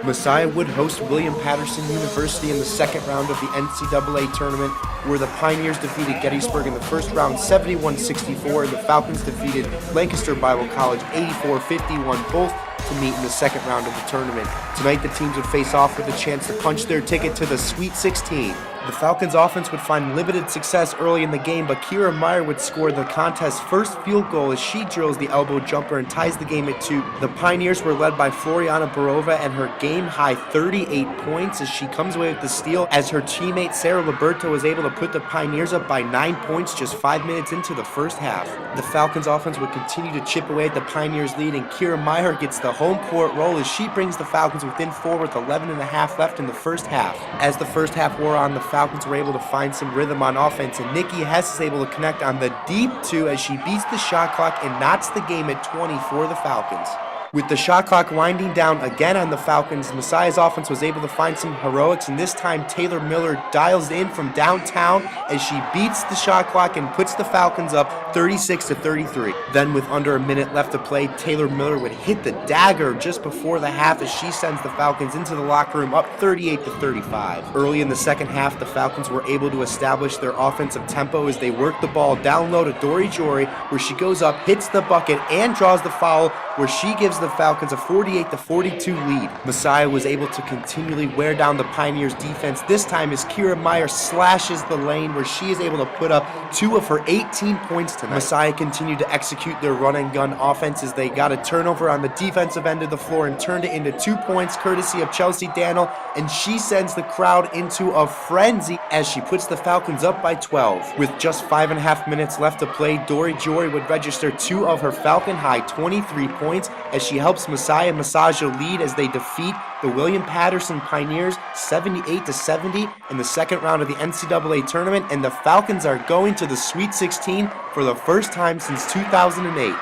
Messiah would host William Paterson University in the second round of the NCAA tournament, where the Pioneers defeated Gettysburg in the first round 71-64, and the Falcons defeated Lancaster Bible College 84-51, both to meet in the second round of the tournament. Tonight, the teams would face off with a chance to punch their ticket to the Sweet 16. The Falcons' offense would find limited success early in the game, but Kira Meyer would score the contest's first field goal as she drills the elbow jumper and ties the game at 2. The Pioneers were led by Floriana Barova and her game-high 38 points as she comes away with the steal, as her teammate Sarah Liberto was able to put the Pioneers up by 9 points just 5 minutes into the first half. The Falcons' offense would continue to chip away at the Pioneers' lead, and Kira Meyer gets the home court roll as she brings the Falcons within 4 with 11.5 left in the first half. As the first half wore on, the Falcons were able to find some rhythm on offense, and Nikki Hess is able to connect on the deep 2 as she beats the shot clock and knots the game at 20 for the Falcons. With the shot clock winding down again on the Falcons, Messiah's offense was able to find some heroics, and this time Taylor Miller dials in from downtown as she beats the shot clock and puts the Falcons up 36-33. Then with under a minute left to play, Taylor Miller would hit the dagger just before the half as she sends the Falcons into the locker room up 38-35. Early in the second half, the Falcons were able to establish their offensive tempo as they worked the ball down low to Dori Gyori, where she goes up, hits the bucket, and draws the foul, where she gives the Falcons a 48-42 lead. Messiah was able to continually wear down the Pioneers' defense, this time as Kira Meyer slashes the lane, where she is able to put up 2 of her 18 points tonight. Messiah continued to execute their run-and-gun offense as they got a turnover on the defensive end of the floor and turned it into 2 points courtesy of Chelsea Daniel, and she sends the crowd into a frenzy as she puts the Falcons up by 12. With just 5.5 minutes left to play, Dori Gyori would register 2 of her Falcon-high 23 points as she helps Messiah massage a lead as they defeat the William Paterson Pioneers 78-70 in the second round of the NCAA tournament, and the Falcons are going to the Sweet 16 for the first time since 2008.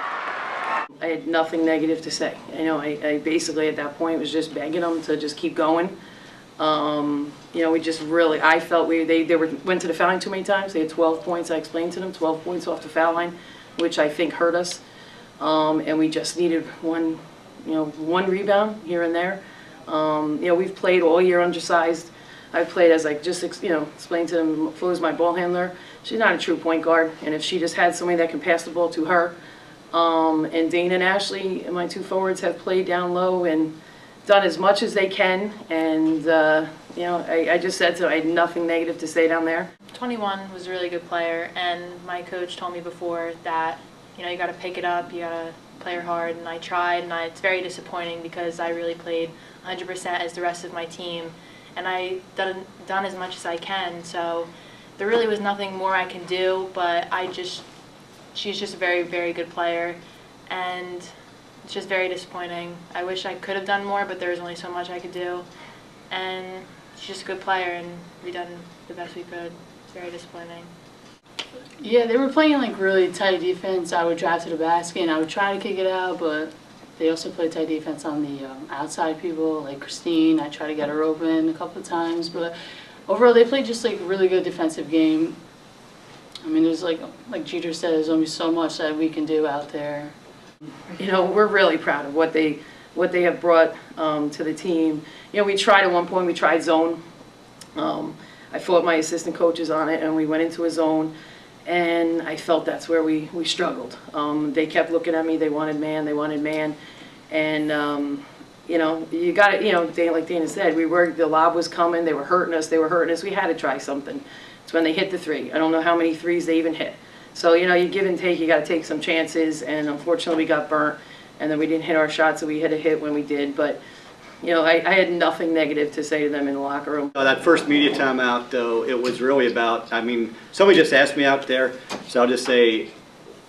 I had nothing negative to say. I basically at that point was just begging them to just keep going. We just really, I felt they went to the foul line too many times. They had 12 points. I explained to them 12 points off the foul line, which I think hurt us. And we just needed one rebound here and there. We've played all year undersized. I've played, as I just explained to them, Flu's my ball handler. She's not a true point guard, and if she just had somebody that can pass the ball to her, and Dana and Ashley, my 2 forwards, have played down low and done as much as they can, and I just said so. I had nothing negative to say down there. 21 was a really good player, and my coach told me before that you got to pick it up, you got to play hard, and I tried, and it's very disappointing because I really played 100% as the rest of my team, and I done as much as I can, so there really was nothing more I can do, but she's just a very, very good player, and it's just very disappointing. I wish I could have done more, but there was only so much I could do, and she's just a good player, and we done the best we could. It's very disappointing. Yeah, they were playing like really tight defense. I would drive to the basket and I would try to kick it out, but they also play tight defense on the outside people, like Christine. I tried to get her open a couple of times, but overall they played just like a really good defensive game. I mean, there's like Jeter said, there's only so much that we can do out there. We're really proud of what they have brought to the team. We tried at one point, we tried zone. I fought my assistant coaches on it, and we went into a zone, and I felt that's where we struggled. They kept looking at me. They wanted man, and you got it. Like Dana said, the lob was coming. They were hurting us. We had to try something. It's when they hit the 3. I don't know how many 3s they even hit. So you give and take. You got to take some chances, and unfortunately we got burnt, and then we didn't hit our shots that we had to hit when we did, but. I had nothing negative to say to them in the locker room. That first media timeout, though, it was really about, somebody just asked me out there, so I'll just say,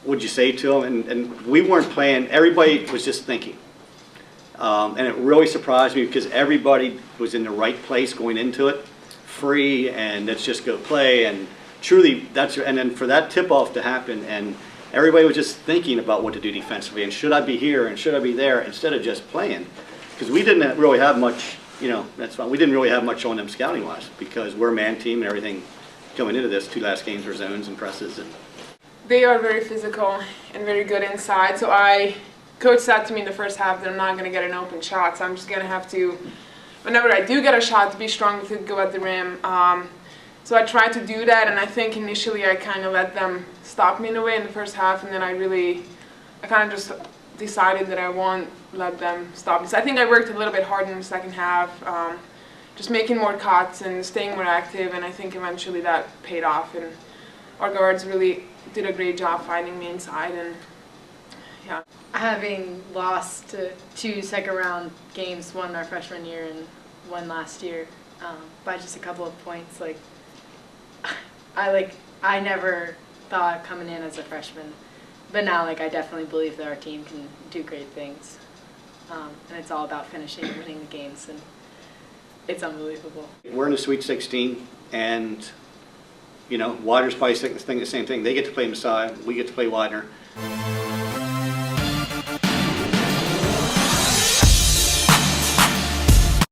what'd you say to them? And we weren't playing, everybody was just thinking. And it really surprised me because everybody was in the right place going into it, free, and let's just go play. And truly, and then for that tip-off to happen, and everybody was just thinking about what to do defensively, and should I be here, and should I be there, instead of just playing. Because we didn't really have much, that's fine. We didn't really have much on them scouting-wise because we're a man team and everything coming into this. 2 last games were zones and presses. They are very physical and very good inside. So Coach said to me in the first half that I'm not going to get an open shot. So I'm just going to have to whenever I do get a shot, to be strong to go at the rim. So I tried to do that, and I think initially I kind of let them stop me in a way in the first half, and then I kind of just decided that I won't let them stop me. So I think I worked a little bit harder in the second half, just making more cuts and staying more active, and I think eventually that paid off, and our guards really did a great job finding me inside, and yeah. Having lost two second-round games, one our freshman year and one last year, by just a couple of points, I never thought coming in as a freshman, but now I definitely believe that our team can do great things, and it's all about finishing and winning the games, and it's unbelievable. We're in the Sweet 16, and Widener's probably thinking the same thing. They get to play Messiah, we get to play Widener.